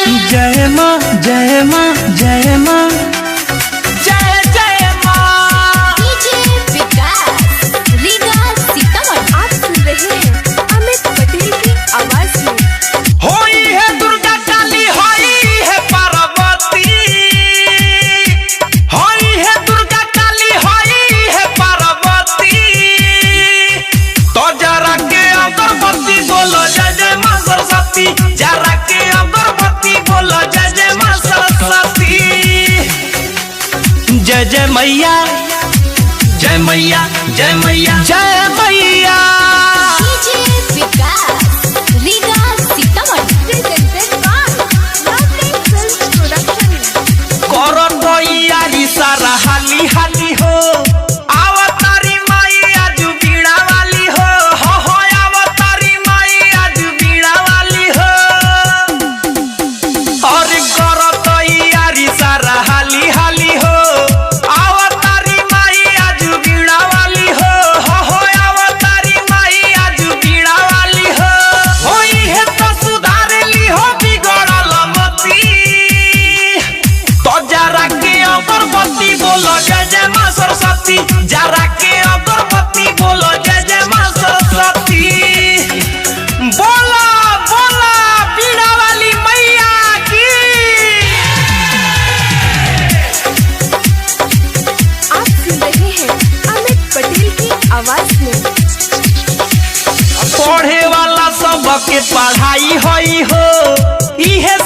जय माँ जय माँ जय माँ जय जय माँ। डीजे विकास रीगा सीतामढ़ी। आप सुन रहे हैं अमित पटेल की आवाज में। होई है दुर्गा काली, होई है पार्वती, होई है दुर्गा काली, होई है पार्वती। तो जरा के अगरबत्ती बोलो जय जय माँ सरस्वती, जरा के अगरबत्ती बोलो जय जय माँ सरस्वती। जय जय मैया जय मैया जय मैया जय मैया। DJ Vikas Riga Sitamarhi. Presented by lovely film production. करो तो यारी सारा हाली हाली हो, आवतारी माई आज बीड़ा वाली हो, हो आवतारी माई आज बीड़ा वाली हो। और करो तो यारी सारा हाली हाली हो, आवतारी माई आज बीड़ा वाली हो, हो आवतारी माई आज बीड़ा वाली हो। होई है तो सुधार ली हो बिगड़ल मती। तो जरा के अगरबत्ती बोलो जय जय माँ सरस्वती, जरा के अगरबत्ती बोलो जय जय माँ सरस्वती। बोला बोला बीड़ा वाली मैया की। आप सुन रहे हैं अमित पटेल की आवाज में। पढ़े वाला सबके पढ़ाई होई हो, इहे